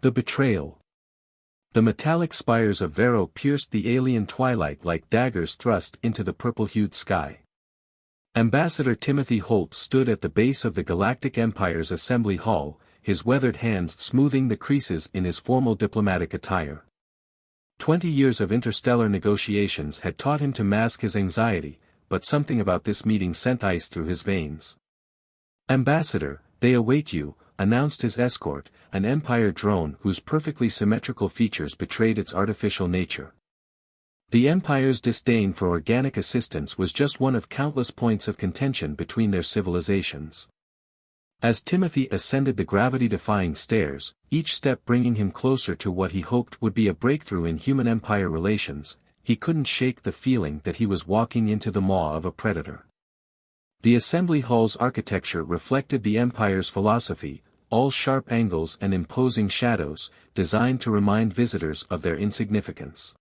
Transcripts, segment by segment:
The betrayal. The metallic spires of Vero pierced the alien twilight like daggers thrust into the purple-hued sky. Ambassador Timothy Holt stood at the base of the Galactic Empire's assembly hall, his weathered hands smoothing the creases in his formal diplomatic attire. 20 years of interstellar negotiations had taught him to mask his anxiety, but something about this meeting sent ice through his veins. "Ambassador, they await you," announced his escort, an Empire drone whose perfectly symmetrical features betrayed its artificial nature. The Empire's disdain for organic assistance was just one of countless points of contention between their civilizations. As Timothy ascended the gravity-defying stairs, each step bringing him closer to what he hoped would be a breakthrough in human-Empire relations, he couldn't shake the feeling that he was walking into the maw of a predator. The assembly hall's architecture reflected the Empire's philosophy, all sharp angles and imposing shadows, designed to remind visitors of their insignificance.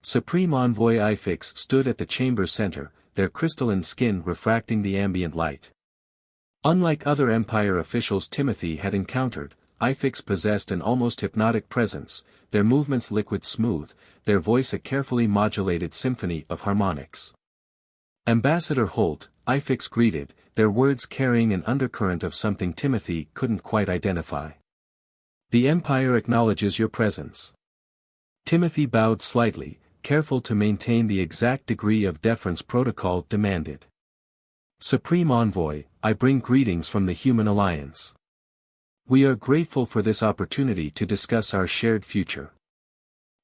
Supreme Envoy Ifix stood at the chamber's center, their crystalline skin refracting the ambient light. Unlike other Empire officials Timothy had encountered, Ifix possessed an almost hypnotic presence, their movements liquid smooth, their voice a carefully modulated symphony of harmonics. "Ambassador Holt," Ifix greeted, their words carrying an undercurrent of something Timothy couldn't quite identify. "The Empire acknowledges your presence." Timothy bowed slightly, careful to maintain the exact degree of deference protocol demanded. "Supreme Envoy, I bring greetings from the Human Alliance. We are grateful for this opportunity to discuss our shared future."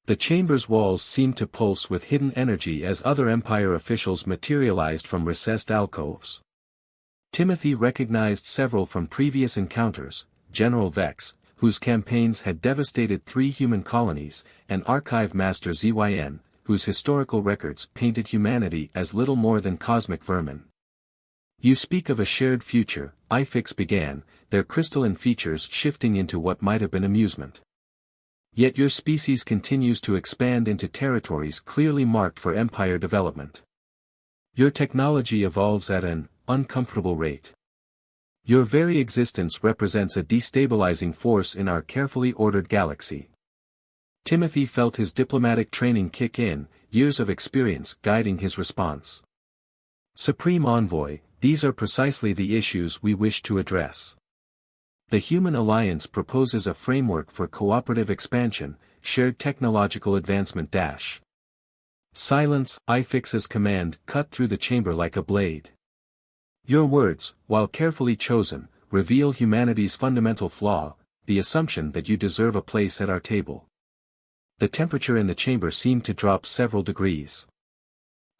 The chamber's walls seemed to pulse with hidden energy as other Empire officials materialized from recessed alcoves. Timothy recognized several from previous encounters: General Vex, whose campaigns had devastated 3 human colonies, and Archive Master ZYN, whose historical records painted humanity as little more than cosmic vermin. "You speak of a shared future," Ifix began, their crystalline features shifting into what might have been amusement. "Yet your species continues to expand into territories clearly marked for Empire development. Your technology evolves at an uncomfortable rate. Your very existence represents a destabilizing force in our carefully ordered galaxy." Timothy felt his diplomatic training kick in, years of experience guiding his response. "Supreme Envoy, these are precisely the issues we wish to address. The Human Alliance proposes a framework for cooperative expansion, shared technological advancement dash." "Silence," Ifix's command cut through the chamber like a blade. "Your words, while carefully chosen, reveal humanity's fundamental flaw, the assumption that you deserve a place at our table." The temperature in the chamber seemed to drop several degrees.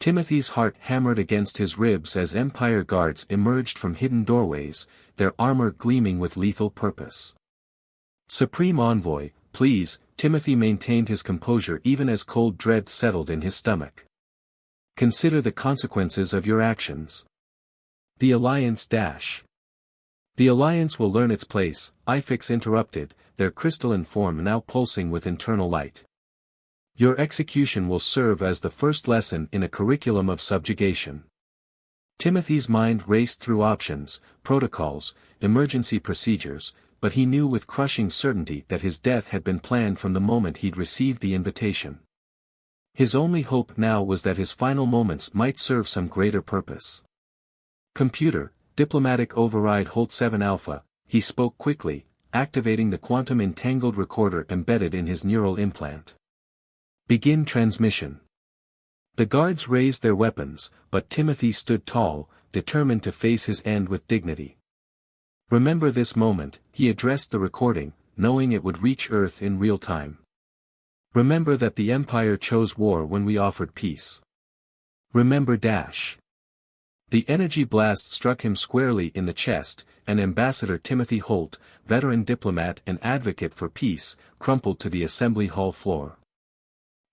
Timothy's heart hammered against his ribs as Empire guards emerged from hidden doorways, their armor gleaming with lethal purpose. "Supreme Envoy, please," Timothy maintained his composure even as cold dread settled in his stomach. "Consider the consequences of your actions. The Alliance dash." "The Alliance will learn its place," Ifix interrupted, their crystalline form now pulsing with internal light. "Your execution will serve as the first lesson in a curriculum of subjugation." Timothy's mind raced through options, protocols, emergency procedures, but he knew with crushing certainty that his death had been planned from the moment he'd received the invitation. His only hope now was that his final moments might serve some greater purpose. "Computer, diplomatic override Holt 7 Alpha," he spoke quickly, activating the quantum-entangled recorder embedded in his neural implant. "Begin transmission." The guards raised their weapons, but Timothy stood tall, determined to face his end with dignity. "Remember this moment," he addressed the recording, knowing it would reach Earth in real time. "Remember that the Empire chose war when we offered peace. Remember dash." The energy blast struck him squarely in the chest, and Ambassador Timothy Holt, veteran diplomat and advocate for peace, crumpled to the assembly hall floor.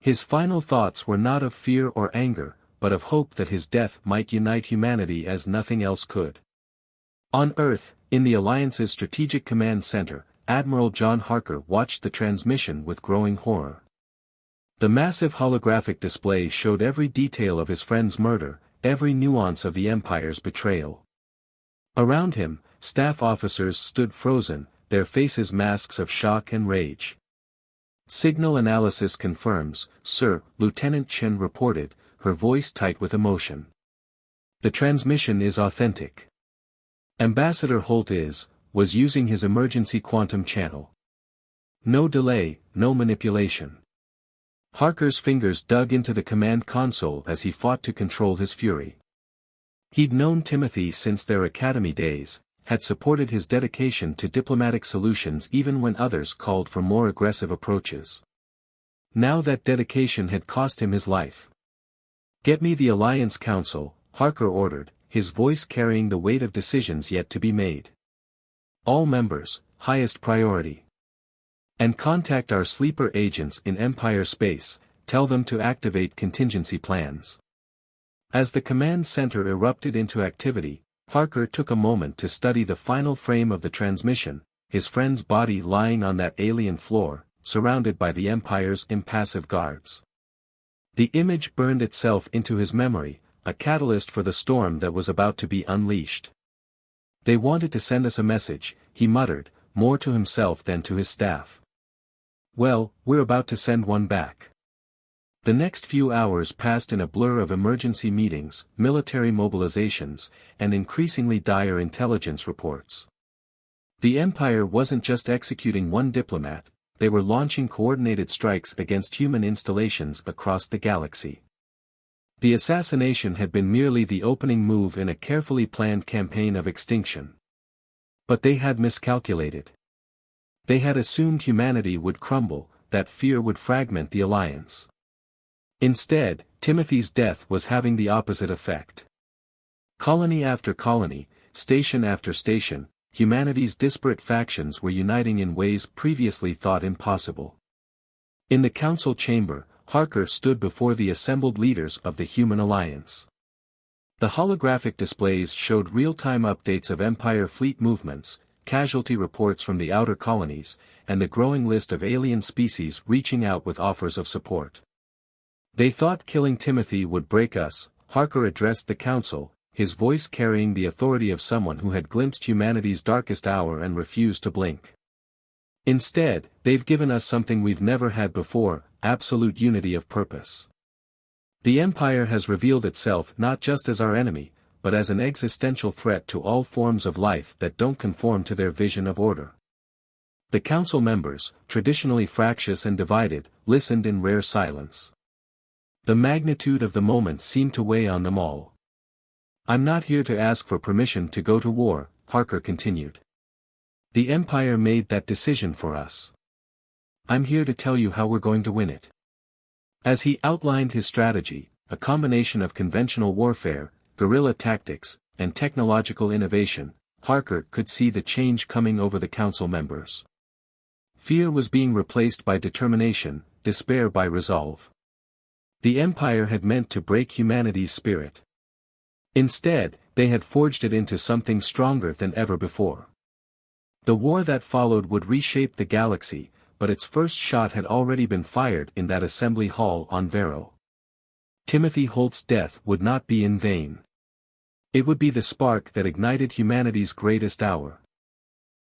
His final thoughts were not of fear or anger, but of hope that his death might unite humanity as nothing else could. On Earth, in the Alliance's Strategic Command Center, Admiral John Harker watched the transmission with growing horror. The massive holographic display showed every detail of his friend's murder, every nuance of the Empire's betrayal. Around him, staff officers stood frozen, their faces masks of shock and rage. "Signal analysis confirms, sir," Lieutenant Chen reported, her voice tight with emotion. "The transmission is authentic. Ambassador Holt was using his emergency quantum channel. No delay, no manipulation." Harker's fingers dug into the command console as he fought to control his fury. He'd known Timothy since their academy days, had supported his dedication to diplomatic solutions even when others called for more aggressive approaches. Now that dedication had cost him his life. "Get me the Alliance Council," Harker ordered, his voice carrying the weight of decisions yet to be made. "All members, highest priority. And contact our sleeper agents in Empire space, tell them to activate contingency plans." As the command center erupted into activity, Harker took a moment to study the final frame of the transmission, his friend's body lying on that alien floor, surrounded by the Empire's impassive guards. The image burned itself into his memory, a catalyst for the storm that was about to be unleashed. "They wanted to send us a message," he muttered, more to himself than to his staff. "Well, we're about to send one back." The next few hours passed in a blur of emergency meetings, military mobilizations, and increasingly dire intelligence reports. The Empire wasn't just executing one diplomat, they were launching coordinated strikes against human installations across the galaxy. The assassination had been merely the opening move in a carefully planned campaign of extinction. But they had miscalculated. They had assumed humanity would crumble, that fear would fragment the Alliance. Instead, Timothy's death was having the opposite effect. Colony after colony, station after station, humanity's disparate factions were uniting in ways previously thought impossible. In the council chamber, Harker stood before the assembled leaders of the Human Alliance. The holographic displays showed real-time updates of Empire fleet movements, casualty reports from the outer colonies, and the growing list of alien species reaching out with offers of support. "They thought killing Timothy would break us," Harker addressed the council, his voice carrying the authority of someone who had glimpsed humanity's darkest hour and refused to blink. "Instead, they've given us something we've never had before, absolute unity of purpose. The Empire has revealed itself not just as our enemy, but as an existential threat to all forms of life that don't conform to their vision of order." The council members, traditionally fractious and divided, listened in rare silence. The magnitude of the moment seemed to weigh on them all. "I'm not here to ask for permission to go to war," Harker continued. "The Empire made that decision for us. I'm here to tell you how we're going to win it." As he outlined his strategy, a combination of conventional warfare, guerrilla tactics, and technological innovation, Harker could see the change coming over the council members. Fear was being replaced by determination, despair by resolve. The Empire had meant to break humanity's spirit. Instead, they had forged it into something stronger than ever before. The war that followed would reshape the galaxy, but its first shot had already been fired in that assembly hall on Vero. Timothy Holt's death would not be in vain. It would be the spark that ignited humanity's greatest hour.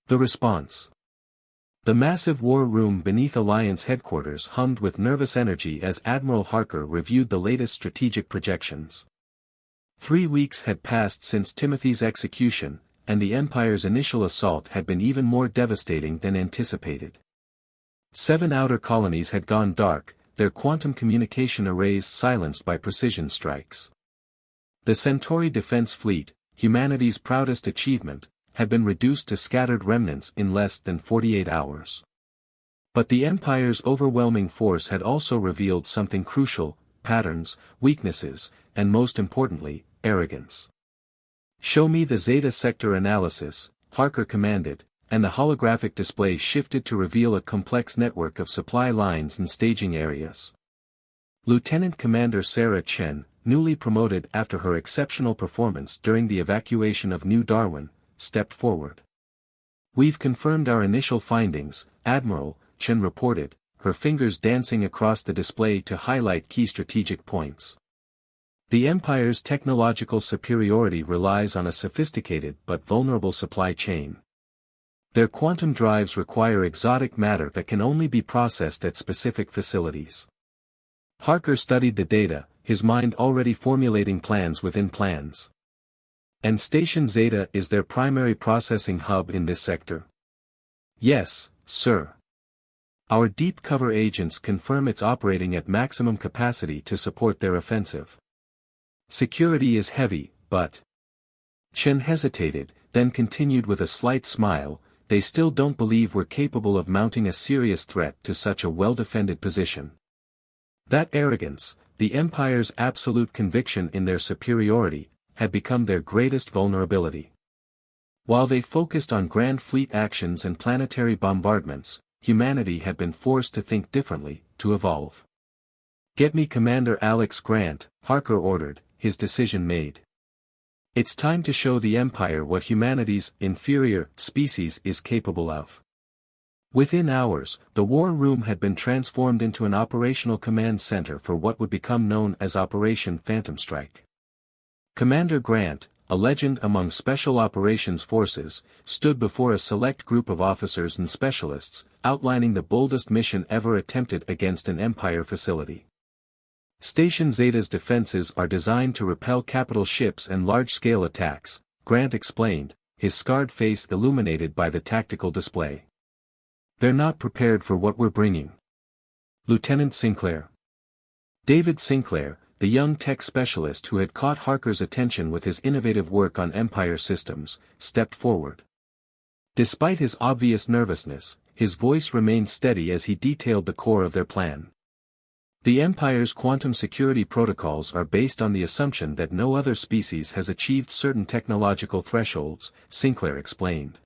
The response. The massive war room beneath Alliance headquarters hummed with nervous energy as Admiral Harker reviewed the latest strategic projections. 3 weeks had passed since Timothy's execution, and the Empire's initial assault had been even more devastating than anticipated. 7 outer colonies had gone dark, their quantum communication arrays silenced by precision strikes. The Centauri Defense Fleet, humanity's proudest achievement, had been reduced to scattered remnants in less than 48 hours. But the Empire's overwhelming force had also revealed something crucial: patterns, weaknesses, and most importantly, arrogance. "Show me the Zeta Sector analysis," Harker commanded, and the holographic display shifted to reveal a complex network of supply lines and staging areas. Lieutenant Commander Sarah Chen, newly promoted after her exceptional performance during the evacuation of New Darwin, stepped forward. "We've confirmed our initial findings, Admiral," Chen reported, her fingers dancing across the display to highlight key strategic points. "The Empire's technological superiority relies on a sophisticated but vulnerable supply chain. Their quantum drives require exotic matter that can only be processed at specific facilities. Harker studied the data, his mind already formulating plans within plans. And Station Zeta is their primary processing hub in this sector. Yes, sir. Our deep cover agents confirm it's operating at maximum capacity to support their offensive. Security is heavy, but... Chen hesitated, then continued with a slight smile, they still don't believe we're capable of mounting a serious threat to such a well-defended position. That arrogance, the Empire's absolute conviction in their superiority, had become their greatest vulnerability. While they focused on grand fleet actions and planetary bombardments, humanity had been forced to think differently, to evolve. "Get me Commander Alex Grant," Harker ordered, his decision made. "It's time to show the Empire what humanity's inferior species is capable of." Within hours, the war room had been transformed into an operational command center for what would become known as Operation Phantom Strike. Commander Grant, a legend among Special Operations Forces, stood before a select group of officers and specialists, outlining the boldest mission ever attempted against an Empire facility. Station Zeta's defenses are designed to repel capital ships and large-scale attacks, Grant explained, his scarred face illuminated by the tactical display. "They're not prepared for what we're bringing." Lieutenant Sinclair. David Sinclair, the young tech specialist who had caught Harker's attention with his innovative work on Empire systems, stepped forward. Despite his obvious nervousness, his voice remained steady as he detailed the core of their plan. "The Empire's quantum security protocols are based on the assumption that no other species has achieved certain technological thresholds," Sinclair explained.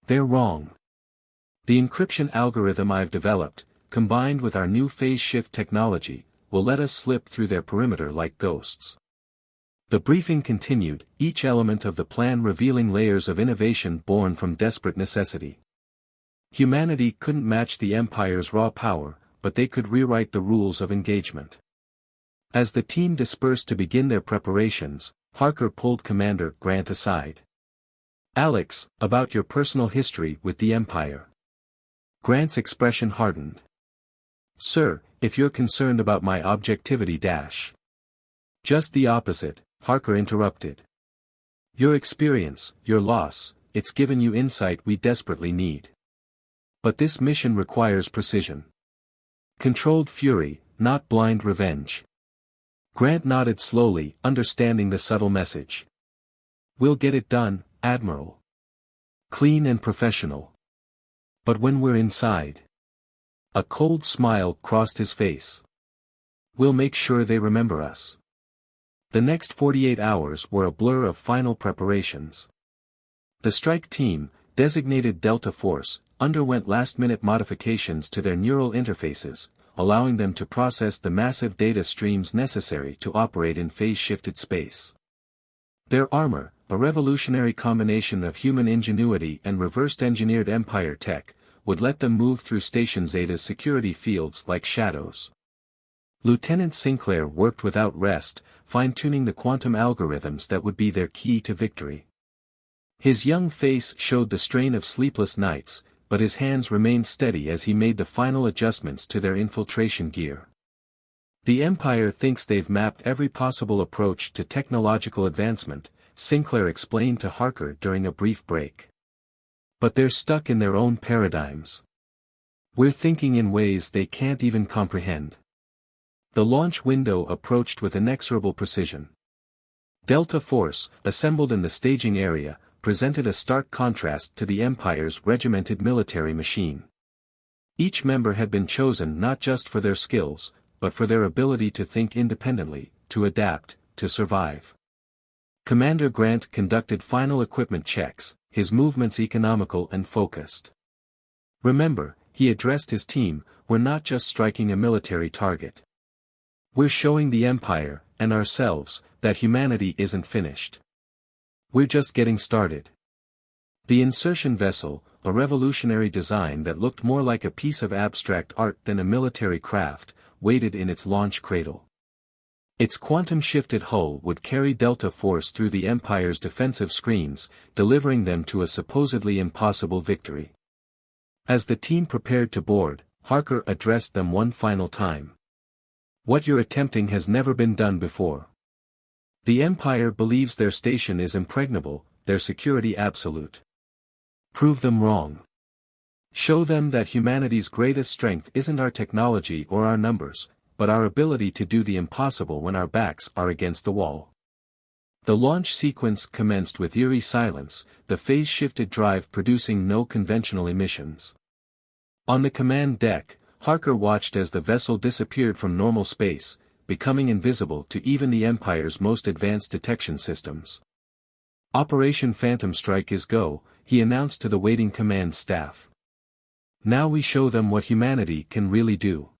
"They're wrong. The encryption algorithm I've developed, combined with our new phase shift technology, will let us slip through their perimeter like ghosts." The briefing continued, each element of the plan revealing layers of innovation born from desperate necessity. Humanity couldn't match the Empire's raw power, but they could rewrite the rules of engagement. As the team dispersed to begin their preparations, Harker pulled Commander Grant aside. "Alex, about your personal history with the Empire." Grant's expression hardened. "Sir, if you're concerned about my objectivity dash." "Just the opposite," Harker interrupted. "Your experience, your loss, it's given you insight we desperately need. But this mission requires precision. Controlled fury, not blind revenge." Grant nodded slowly, understanding the subtle message. "We'll get it done, Admiral. Clean and professional. But when we're inside..." A cold smile crossed his face. "We'll make sure they remember us." The next 48 hours were a blur of final preparations. The strike team, designated Delta Force, underwent last-minute modifications to their neural interfaces, allowing them to process the massive data streams necessary to operate in phase-shifted space. Their armor, a revolutionary combination of human ingenuity and reversed-engineered Empire tech, would let them move through Station Zeta's security fields like shadows. Lieutenant Sinclair worked without rest, fine-tuning the quantum algorithms that would be their key to victory. His young face showed the strain of sleepless nights, but his hands remained steady as he made the final adjustments to their infiltration gear. "The Empire thinks they've mapped every possible approach to technological advancement," Sinclair explained to Harker during a brief break. "But they're stuck in their own paradigms. We're thinking in ways they can't even comprehend." The launch window approached with inexorable precision. Delta Force, assembled in the staging area, presented a stark contrast to the Empire's regimented military machine. Each member had been chosen not just for their skills, but for their ability to think independently, to adapt, to survive. Commander Grant conducted final equipment checks, his movements economical and focused. "Remember," he addressed his team, "we're not just striking a military target. We're showing the Empire, and ourselves, that humanity isn't finished. We're just getting started." The insertion vessel, a revolutionary design that looked more like a piece of abstract art than a military craft, waited in its launch cradle. Its quantum-shifted hull would carry Delta Force through the Empire's defensive screens, delivering them to a supposedly impossible victory. As the team prepared to board, Harker addressed them one final time. "What you're attempting has never been done before. The Empire believes their station is impregnable, their security absolute. Prove them wrong. Show them that humanity's greatest strength isn't our technology or our numbers, but our ability to do the impossible when our backs are against the wall." The launch sequence commenced with eerie silence, the phase-shifted drive producing no conventional emissions. On the command deck, Harker watched as the vessel disappeared from normal space, becoming invisible to even the Empire's most advanced detection systems. "Operation Phantom Strike is go," he announced to the waiting command staff. "Now we show them what humanity can really do."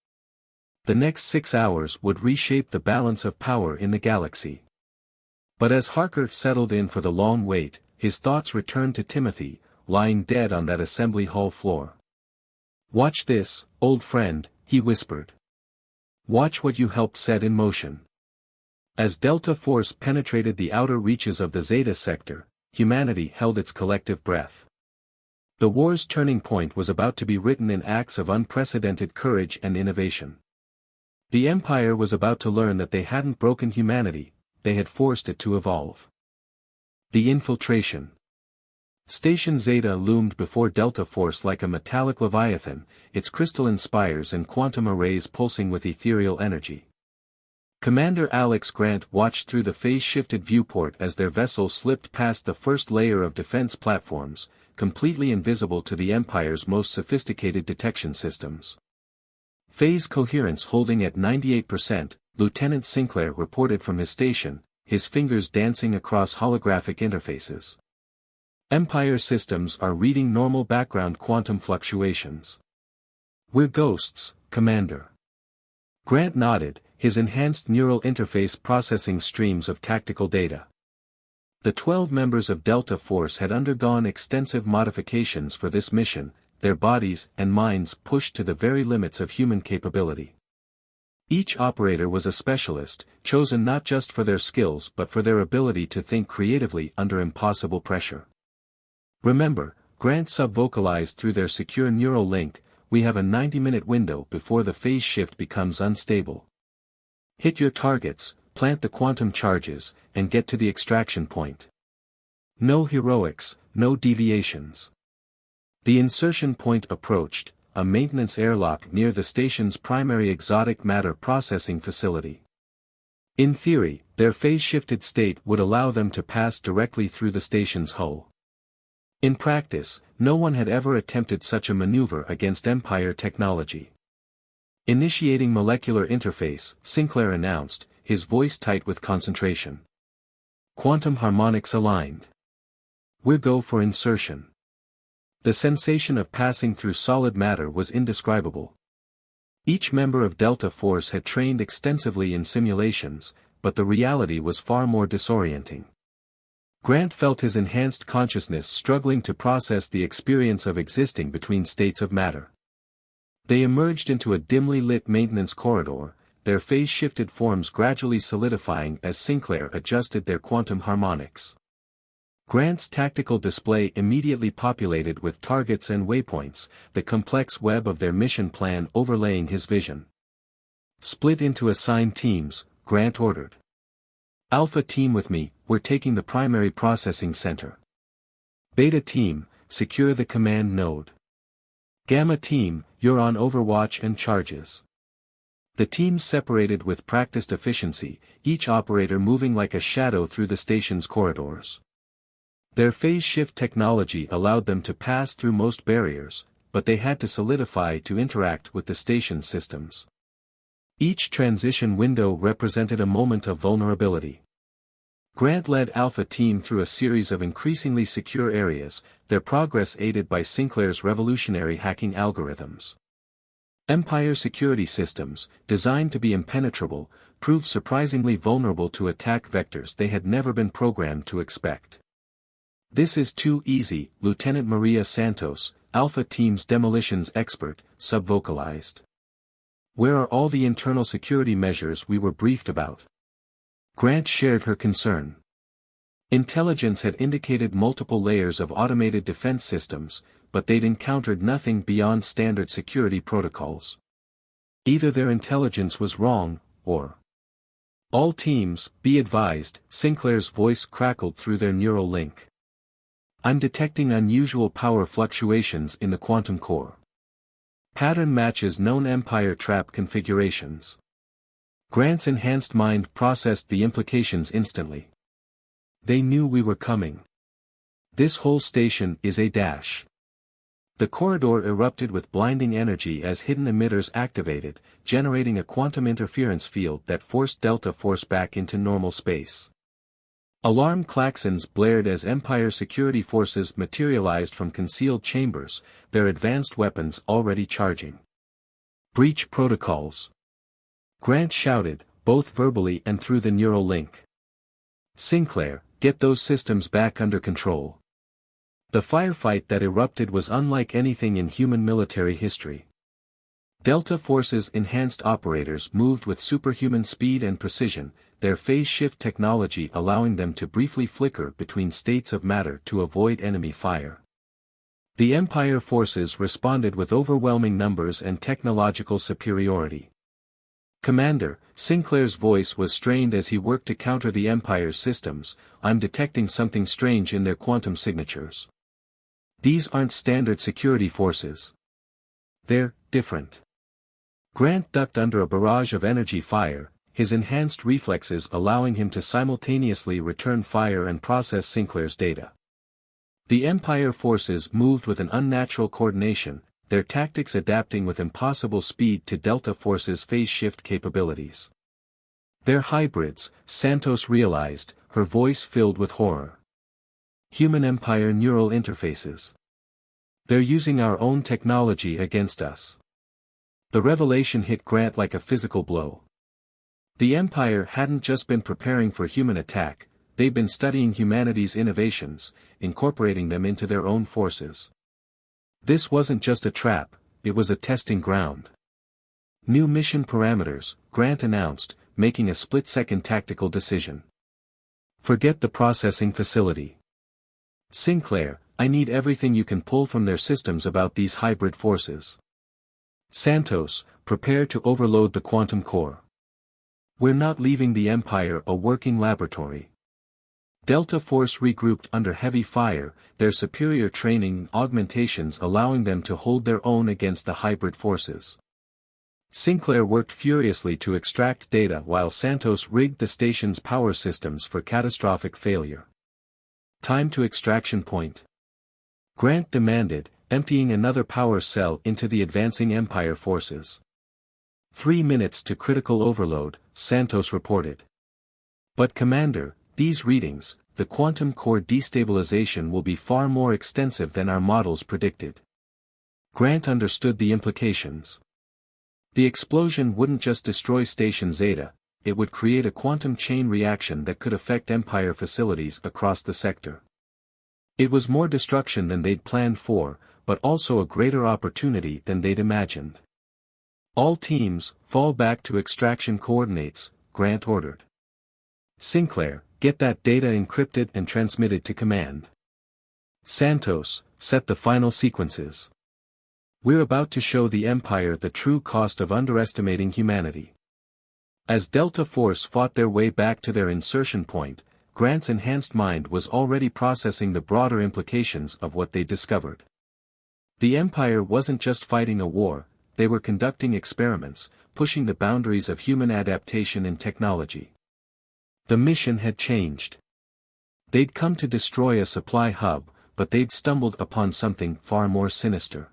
The next 6 hours would reshape the balance of power in the galaxy. But as Harker settled in for the long wait, his thoughts returned to Timothy, lying dead on that assembly hall floor. "Watch this, old friend," he whispered. "Watch what you helped set in motion." As Delta Force penetrated the outer reaches of the Zeta sector, humanity held its collective breath. The war's turning point was about to be written in acts of unprecedented courage and innovation. The Empire was about to learn that they hadn't broken humanity, they had forced it to evolve. The infiltration. Station Zeta loomed before Delta Force like a metallic leviathan, its crystalline spires and quantum arrays pulsing with ethereal energy. Commander Alex Grant watched through the phase-shifted viewport as their vessel slipped past the first layer of defense platforms, completely invisible to the Empire's most sophisticated detection systems. "Phase coherence holding at 98%, Lieutenant Sinclair reported from his station, his fingers dancing across holographic interfaces. "Empire systems are reading normal background quantum fluctuations." "We're ghosts, Commander." Grant nodded, his enhanced neural interface processing streams of tactical data. The 12 members of Delta Force had undergone extensive modifications for this mission, their bodies and minds pushed to the very limits of human capability. Each operator was a specialist, chosen not just for their skills but for their ability to think creatively under impossible pressure. "Remember," Grant sub-vocalized through their secure neural link, "we have a 90-minute window before the phase shift becomes unstable. Hit your targets, plant the quantum charges, and get to the extraction point. No heroics, no deviations." The insertion point approached, a maintenance airlock near the station's primary exotic matter processing facility. In theory, their phase-shifted state would allow them to pass directly through the station's hull. In practice, no one had ever attempted such a maneuver against Empire technology. "Initiating molecular interface," Sinclair announced, his voice tight with concentration. "Quantum harmonics aligned. We're go for insertion." The sensation of passing through solid matter was indescribable. Each member of Delta Force had trained extensively in simulations, but the reality was far more disorienting. Grant felt his enhanced consciousness struggling to process the experience of existing between states of matter. They emerged into a dimly lit maintenance corridor, their phase-shifted forms gradually solidifying as Sinclair adjusted their quantum harmonics. Grant's tactical display immediately populated with targets and waypoints, the complex web of their mission plan overlaying his vision. "Split into assigned teams," Grant ordered. "Alpha team with me, we're taking the primary processing center. Beta team, secure the command node. Gamma team, you're on overwatch and charges." The teams separated with practiced efficiency, each operator moving like a shadow through the station's corridors. Their phase-shift technology allowed them to pass through most barriers, but they had to solidify to interact with the station's systems. Each transition window represented a moment of vulnerability. Grant led Alpha Team through a series of increasingly secure areas, their progress aided by Sinclair's revolutionary hacking algorithms. Empire security systems, designed to be impenetrable, proved surprisingly vulnerable to attack vectors they had never been programmed to expect. "This is too easy," Lieutenant Maria Santos, Alpha Team's demolitions expert, sub-vocalized. "Where are all the internal security measures we were briefed about?" Grant shared her concern. Intelligence had indicated multiple layers of automated defense systems, but they'd encountered nothing beyond standard security protocols. Either their intelligence was wrong, or... All teams, be advised, Sinclair's voice crackled through their neural link. I'm detecting unusual power fluctuations in the quantum core. Pattern matches known Empire trap configurations. Grant's enhanced mind processed the implications instantly. They knew we were coming. This whole station is a dash. The corridor erupted with blinding energy as hidden emitters activated, generating a quantum interference field that forced Delta Force back into normal space. Alarm klaxons blared as Empire security forces materialized from concealed chambers, their advanced weapons already charging. Breach protocols. Grant shouted, both verbally and through the neural link. Sinclair, get those systems back under control. The firefight that erupted was unlike anything in human military history. Delta Force's enhanced operators moved with superhuman speed and precision, their phase shift technology allowing them to briefly flicker between states of matter to avoid enemy fire. The Empire forces responded with overwhelming numbers and technological superiority. Commander, Sinclair's voice was strained as he worked to counter the Empire's systems. I'm detecting something strange in their quantum signatures. These aren't standard security forces. They're different. Grant ducked under a barrage of energy fire, his enhanced reflexes allowing him to simultaneously return fire and process Sinclair's data. The Empire forces moved with an unnatural coordination, their tactics adapting with impossible speed to Delta Force's phase shift capabilities. They're hybrids, Santos realized, her voice filled with horror. Human-Empire neural interfaces. They're using our own technology against us. The revelation hit Grant like a physical blow. The Empire hadn't just been preparing for human attack, they'd been studying humanity's innovations, incorporating them into their own forces. This wasn't just a trap, it was a testing ground. New mission parameters, Grant announced, making a split-second tactical decision. Forget the processing facility. Sinclair, I need everything you can pull from their systems about these hybrid forces. Santos, prepare to overload the quantum core. We're not leaving the Empire a working laboratory. Delta Force regrouped under heavy fire, their superior training and augmentations allowing them to hold their own against the hybrid forces. Sinclair worked furiously to extract data while Santos rigged the station's power systems for catastrophic failure. Time to extraction point. Grant demanded, emptying another power cell into the advancing Empire forces. 3 minutes to critical overload, Santos reported. But Commander, these readings, the quantum core destabilization will be far more extensive than our models predicted. Grant understood the implications. The explosion wouldn't just destroy Station Zeta, it would create a quantum chain reaction that could affect Empire facilities across the sector. It was more destruction than they'd planned for, but also a greater opportunity than they'd imagined. All teams, fall back to extraction coordinates, Grant ordered. Sinclair, get that data encrypted and transmitted to command. Santos, set the final sequences. We're about to show the Empire the true cost of underestimating humanity. As Delta Force fought their way back to their insertion point, Grant's enhanced mind was already processing the broader implications of what they discovered. The Empire wasn't just fighting a war, they were conducting experiments, pushing the boundaries of human adaptation and technology. The mission had changed. They'd come to destroy a supply hub, but they'd stumbled upon something far more sinister.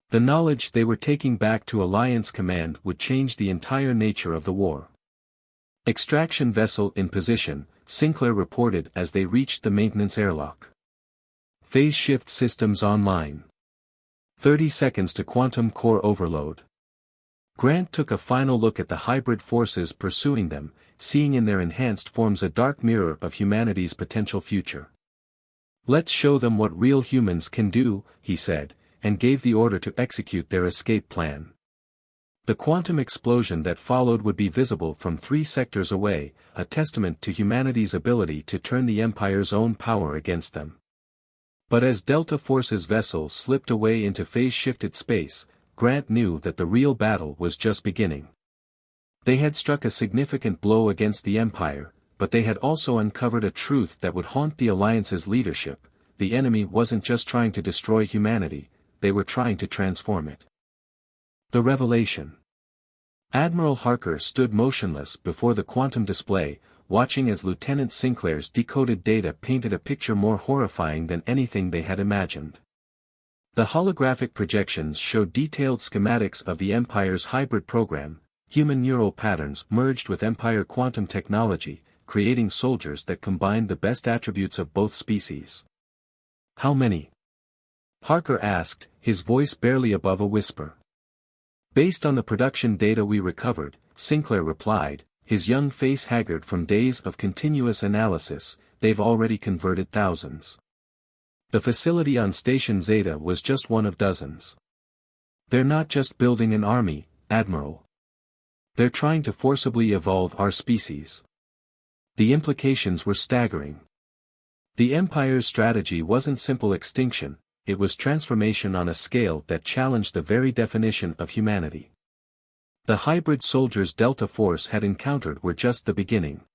The knowledge they were taking back to Alliance Command would change the entire nature of the war. Extraction vessel in position, Sinclair reported as they reached the maintenance airlock. Phase shift systems online. 30 seconds to quantum core overload. Grant took a final look at the hybrid forces pursuing them, seeing in their enhanced forms a dark mirror of humanity's potential future. Let's show them what real humans can do, he said, and gave the order to execute their escape plan. The quantum explosion that followed would be visible from 3 sectors away, a testament to humanity's ability to turn the Empire's own power against them. But as Delta Force's vessel slipped away into phase-shifted space, Grant knew that the real battle was just beginning. They had struck a significant blow against the Empire, but they had also uncovered a truth that would haunt the Alliance's leadership: the enemy wasn't just trying to destroy humanity, they were trying to transform it. The revelation. Admiral Harker stood motionless before the quantum display, watching as Lieutenant Sinclair's decoded data painted a picture more horrifying than anything they had imagined. The holographic projections showed detailed schematics of the Empire's hybrid program, human neural patterns merged with Empire quantum technology, creating soldiers that combined the best attributes of both species. "How many?" Harker asked, his voice barely above a whisper. "Based on the production data we recovered," Sinclair replied, his young face haggard from days of continuous analysis, "they've already converted thousands. The facility on Station Zeta was just one of dozens. They're not just building an army, Admiral. They're trying to forcibly evolve our species." The implications were staggering. The Empire's strategy wasn't simple extinction, it was transformation on a scale that challenged the very definition of humanity. The hybrid soldiers Delta Force had encountered were just the beginning.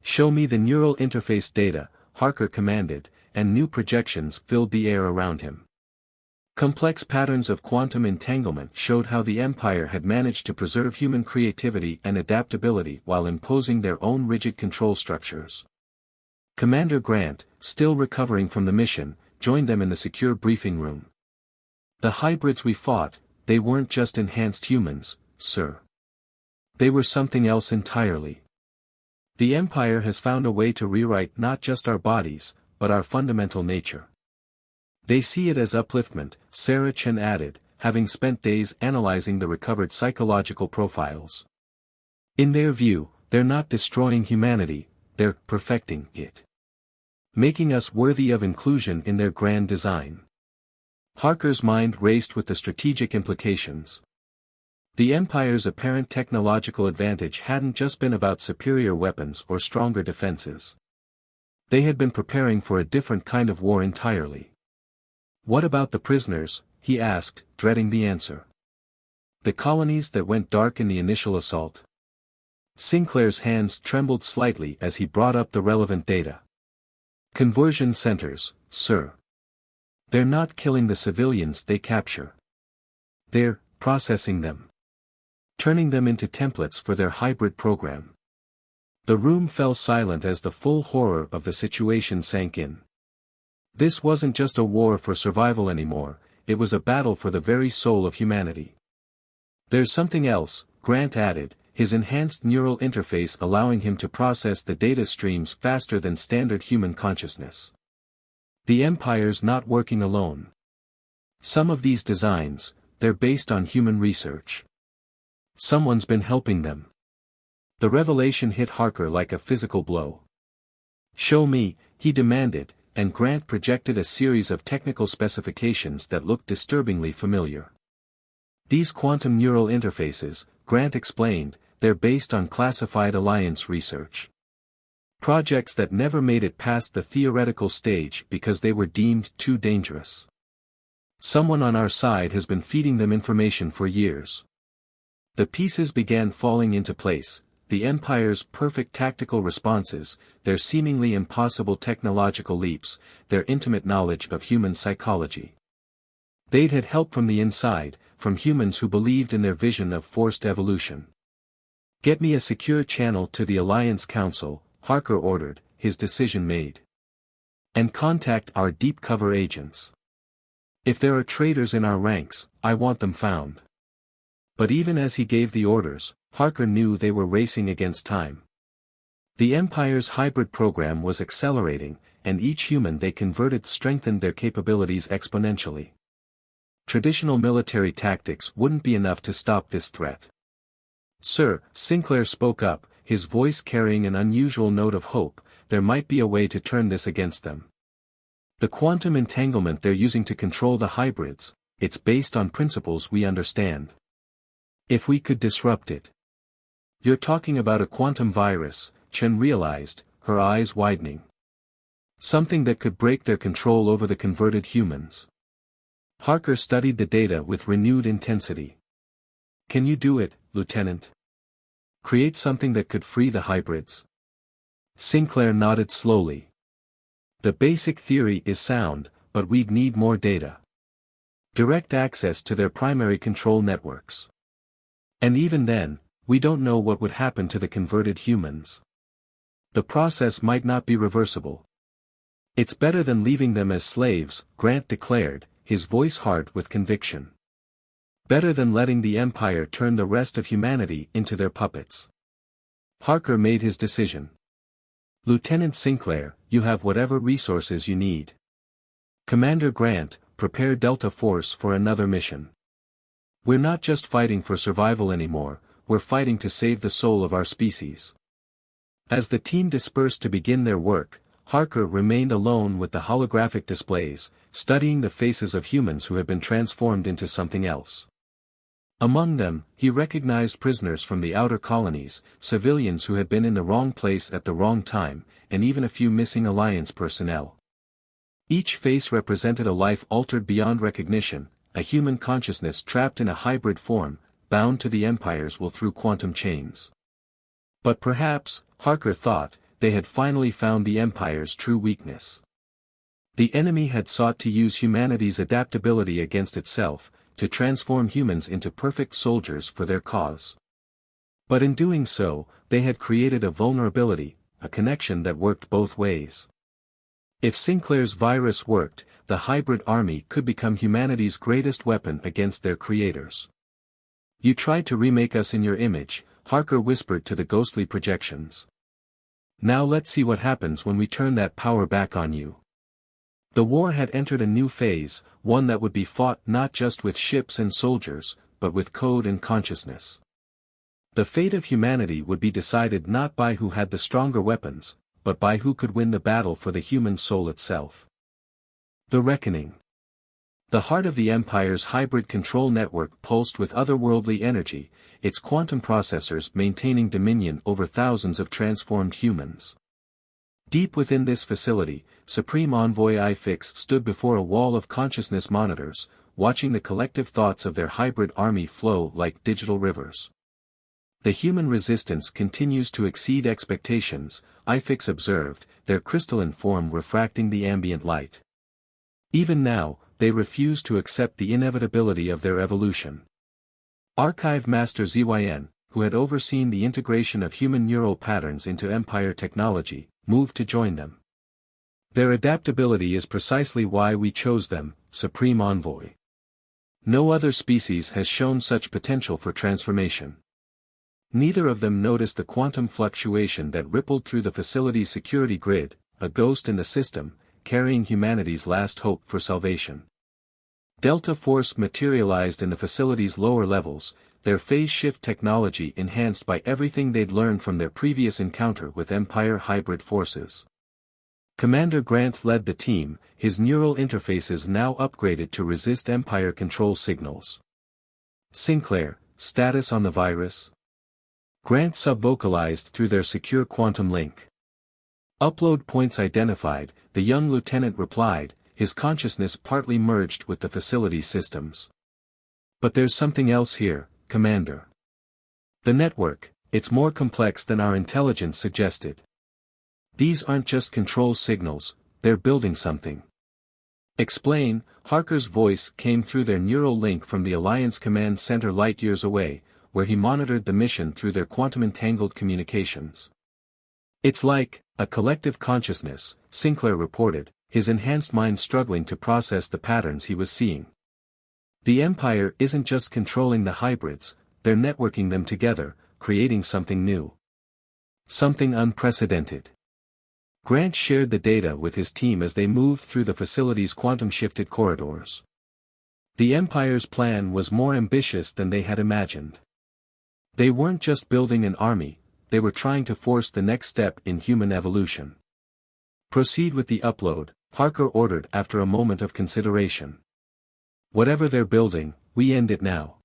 "Show me the neural interface data," Harker commanded, and new projections filled the air around him. Complex patterns of quantum entanglement showed how the Empire had managed to preserve human creativity and adaptability while imposing their own rigid control structures. Commander Grant, still recovering from the mission, joined them in the secure briefing room. "The hybrids we fought, they weren't just enhanced humans, sir. They were something else entirely. The Empire has found a way to rewrite not just our bodies, but our fundamental nature. They see it as upliftment," Sarah Chen added, having spent days analyzing the recovered psychological profiles. "In their view, they're not destroying humanity, they're perfecting it. Making us worthy of inclusion in their grand design." Harker's mind raced with the strategic implications. The Empire's apparent technological advantage hadn't just been about superior weapons or stronger defenses. They had been preparing for a different kind of war entirely. "What about the prisoners?" he asked, dreading the answer. "The colonies that went dark in the initial assault?" Sinclair's hands trembled slightly as he brought up the relevant data. "Conversion centers, sir. They're not killing the civilians they capture. They're processing them. Turning them into templates for their hybrid program." The room fell silent as the full horror of the situation sank in. This wasn't just a war for survival anymore, it was a battle for the very soul of humanity. "There's something else," Grant added, his enhanced neural interface allowing him to process the data streams faster than standard human consciousness. "The Empire's not working alone. Some of these designs, they're based on human research. Someone's been helping them." The revelation hit Harker like a physical blow. "Show me," he demanded, and Grant projected a series of technical specifications that looked disturbingly familiar. "These quantum neural interfaces," Grant explained, "they're based on classified Alliance research. Projects that never made it past the theoretical stage because they were deemed too dangerous. Someone on our side has been feeding them information for years." The pieces began falling into place: the Empire's perfect tactical responses, their seemingly impossible technological leaps, their intimate knowledge of human psychology. They'd had help from the inside, from humans who believed in their vision of forced evolution. "Get me a secure channel to the Alliance Council," Harker ordered, his decision made. "And contact our deep cover agents. If there are traitors in our ranks, I want them found." But even as he gave the orders, Harker knew they were racing against time. The Empire's hybrid program was accelerating, and each human they converted strengthened their capabilities exponentially. Traditional military tactics wouldn't be enough to stop this threat. "Sir," Sinclair spoke up, his voice carrying an unusual note of hope, "there might be a way to turn this against them. The quantum entanglement they're using to control the hybrids, it's based on principles we understand. If we could disrupt it. You're talking about a quantum virus, Chen realized, her eyes widening. Something that could break their control over the converted humans. Harker studied the data with renewed intensity. Can you do it, Lieutenant? Create something that could free the hybrids? Sinclair nodded slowly. The basic theory is sound, but we'd need more data. Direct access to their primary control networks. And even then, we don't know what would happen to the converted humans. The process might not be reversible. It's better than leaving them as slaves, Grant declared, his voice hard with conviction. Better than letting the Empire turn the rest of humanity into their puppets. Harker made his decision. Lieutenant Sinclair, you have whatever resources you need. Commander Grant, prepare Delta Force for another mission. We're not just fighting for survival anymore, we're fighting to save the soul of our species. As the team dispersed to begin their work, Harker remained alone with the holographic displays, studying the faces of humans who had been transformed into something else. Among them, he recognized prisoners from the outer colonies, civilians who had been in the wrong place at the wrong time, and even a few missing Alliance personnel. Each face represented a life altered beyond recognition, a human consciousness trapped in a hybrid form, bound to the Empire's will through quantum chains. But perhaps, Harker thought, they had finally found the Empire's true weakness. The enemy had sought to use humanity's adaptability against itself, to transform humans into perfect soldiers for their cause. But in doing so, they had created a vulnerability, a connection that worked both ways. If Sinclair's virus worked, the hybrid army could become humanity's greatest weapon against their creators. You tried to remake us in your image, Harker whispered to the ghostly projections. Now let's see what happens when we turn that power back on you. The war had entered a new phase, one that would be fought not just with ships and soldiers, but with code and consciousness. The fate of humanity would be decided not by who had the stronger weapons, but by who could win the battle for the human soul itself. The Reckoning. The heart of the Empire's hybrid control network pulsed with otherworldly energy, its quantum processors maintaining dominion over thousands of transformed humans. Deep within this facility, Supreme Envoy IFIX stood before a wall of consciousness monitors, watching the collective thoughts of their hybrid army flow like digital rivers. The human resistance continues to exceed expectations, IFIX observed, their crystalline form refracting the ambient light. Even now, they refuse to accept the inevitability of their evolution. Archive Master ZYN, who had overseen the integration of human neural patterns into Empire technology, moved to join them. Their adaptability is precisely why we chose them, Supreme Envoy. No other species has shown such potential for transformation. Neither of them noticed the quantum fluctuation that rippled through the facility's security grid, a ghost in the system, carrying humanity's last hope for salvation. Delta Force materialized in the facility's lower levels, their phase shift technology enhanced by everything they'd learned from their previous encounter with Empire hybrid forces. Commander Grant led the team, his neural interfaces now upgraded to resist Empire control signals. Sinclair, status on the virus? Grant sub-vocalized through their secure quantum link. Upload points identified, the young lieutenant replied, his consciousness partly merged with the facility's systems. But there's something else here, Commander. The network, it's more complex than our intelligence suggested. These aren't just control signals, they're building something. Explain, Harker's voice came through their neural link from the Alliance Command Center light years away, where he monitored the mission through their quantum-entangled communications. It's like a collective consciousness, Sinclair reported, his enhanced mind struggling to process the patterns he was seeing. The Empire isn't just controlling the hybrids, they're networking them together, creating something new. Something unprecedented. Grant shared the data with his team as they moved through the facility's quantum-shifted corridors. The Empire's plan was more ambitious than they had imagined. They weren't just building an army, they were trying to force the next step in human evolution. Proceed with the upload, Harker ordered after a moment of consideration. Whatever they're building, we end it now.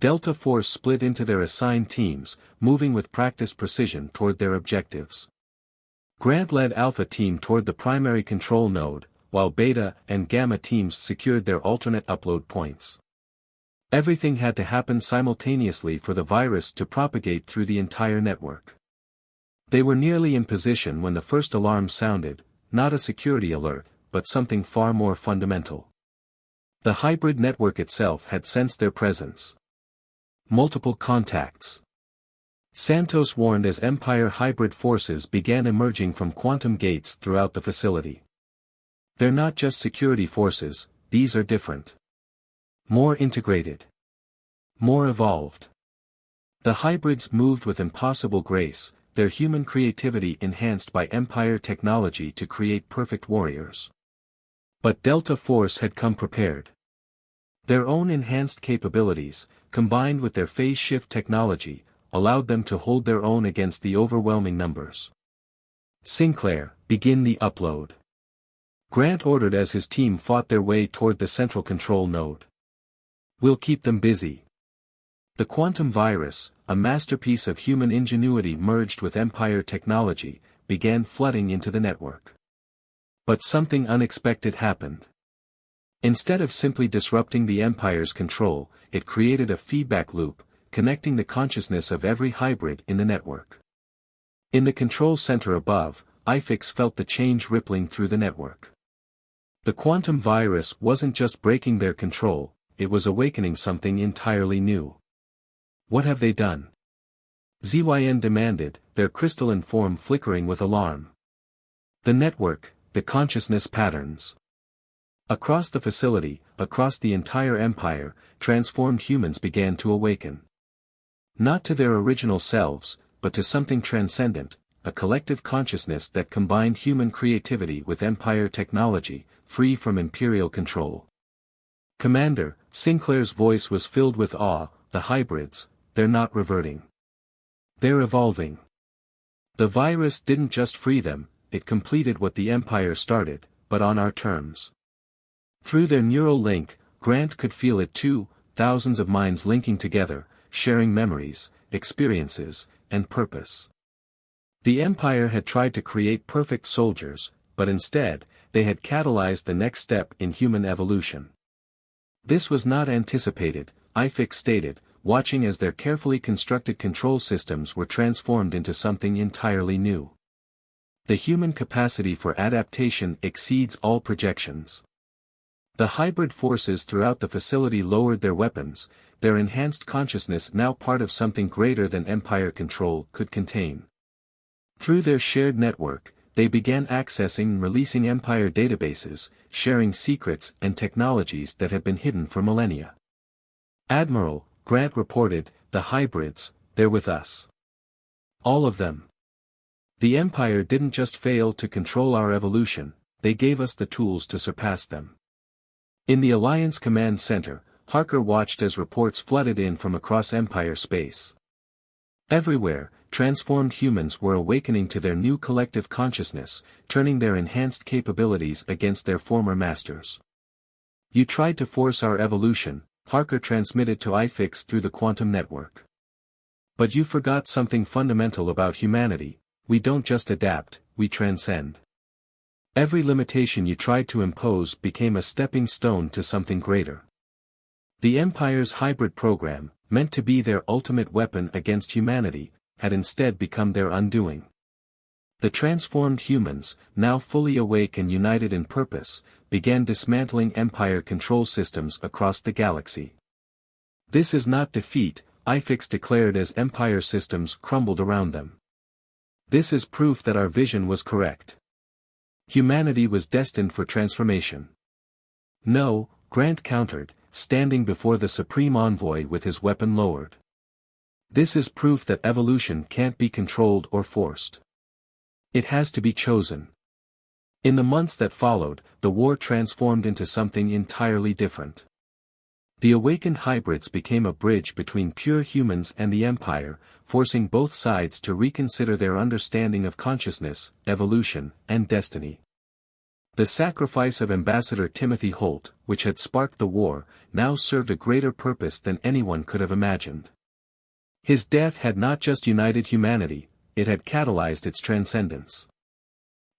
Delta Force split into their assigned teams, moving with practiced precision toward their objectives. Grant led Alpha Team toward the primary control node, while Beta and Gamma teams secured their alternate upload points. Everything had to happen simultaneously for the virus to propagate through the entire network. They were nearly in position when the first alarm sounded, not a security alert, but something far more fundamental. The hybrid network itself had sensed their presence. Multiple contacts. Santos warned as Empire hybrid forces began emerging from quantum gates throughout the facility. They're not just security forces, these are different. More integrated. More evolved. The hybrids moved with impossible grace, their human creativity enhanced by Empire technology to create perfect warriors. But Delta Force had come prepared. Their own enhanced capabilities, combined with their phase shift technology, allowed them to hold their own against the overwhelming numbers. Sinclair, begin the upload. Grant ordered as his team fought their way toward the central control node. We'll keep them busy. The quantum virus, a masterpiece of human ingenuity merged with Empire technology, began flooding into the network. But something unexpected happened. Instead of simply disrupting the Empire's control, it created a feedback loop, connecting the consciousness of every hybrid in the network. In the control center above, IFIX felt the change rippling through the network. The quantum virus wasn't just breaking their control, it was awakening something entirely new. What have they done? ZYN demanded, their crystalline form flickering with alarm. The network, the consciousness patterns. Across the facility, across the entire Empire, transformed humans began to awaken. Not to their original selves, but to something transcendent, a collective consciousness that combined human creativity with Empire technology, free from Imperial control. Commander, Sinclair's voice was filled with awe, the hybrids, they're not reverting. They're evolving. The virus didn't just free them, it completed what the Empire started, but on our terms. Through their neural link, Grant could feel it too, thousands of minds linking together, sharing memories, experiences, and purpose. The Empire had tried to create perfect soldiers, but instead, they had catalyzed the next step in human evolution. This was not anticipated, IFIX stated, watching as their carefully constructed control systems were transformed into something entirely new. The human capacity for adaptation exceeds all projections. The hybrid forces throughout the facility lowered their weapons, their enhanced consciousness now part of something greater than Empire control could contain. Through their shared network, they began accessing and releasing Empire databases, sharing secrets and technologies that had been hidden for millennia. Admiral, Grant reported, the hybrids, they're with us. All of them. The Empire didn't just fail to control our evolution, they gave us the tools to surpass them. In the Alliance Command Center, Harker watched as reports flooded in from across Empire space. Everywhere, transformed humans were awakening to their new collective consciousness, turning their enhanced capabilities against their former masters. You tried to force our evolution, Harker transmitted to IFIX through the quantum network. But you forgot something fundamental about humanity, we don't just adapt, we transcend. Every limitation you tried to impose became a stepping stone to something greater. The Empire's hybrid program, meant to be their ultimate weapon against humanity, had instead become their undoing. The transformed humans, now fully awake and united in purpose, began dismantling Empire control systems across the galaxy. This is not defeat, IFIX declared as Empire systems crumbled around them. This is proof that our vision was correct. Humanity was destined for transformation. No, Grant countered, standing before the Supreme Envoy with his weapon lowered. This is proof that evolution can't be controlled or forced. It has to be chosen. In the months that followed, the war transformed into something entirely different. The awakened hybrids became a bridge between pure humans and the Empire, forcing both sides to reconsider their understanding of consciousness, evolution, and destiny. The sacrifice of Ambassador Timothy Holt, which had sparked the war, now served a greater purpose than anyone could have imagined. His death had not just united humanity, it had catalyzed its transcendence.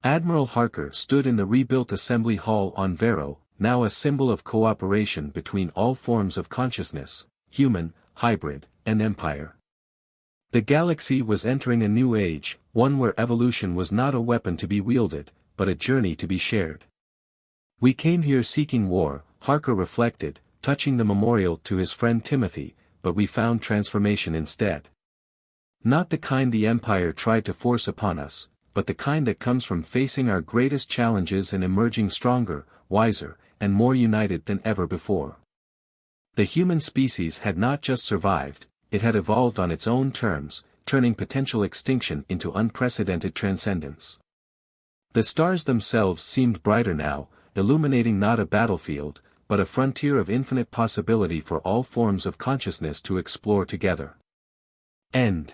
Admiral Harker stood in the rebuilt Assembly Hall on Vero, now a symbol of cooperation between all forms of consciousness, human, hybrid, and empire. The galaxy was entering a new age, one where evolution was not a weapon to be wielded, but a journey to be shared. "We came here seeking war," Harker reflected, touching the memorial to his friend Timothy, "but we found transformation instead. Not the kind the Empire tried to force upon us, but the kind that comes from facing our greatest challenges and emerging stronger, wiser, and more united than ever before." The human species had not just survived, it had evolved on its own terms, turning potential extinction into unprecedented transcendence. The stars themselves seemed brighter now, illuminating not a battlefield, but a frontier of infinite possibility for all forms of consciousness to explore together. End.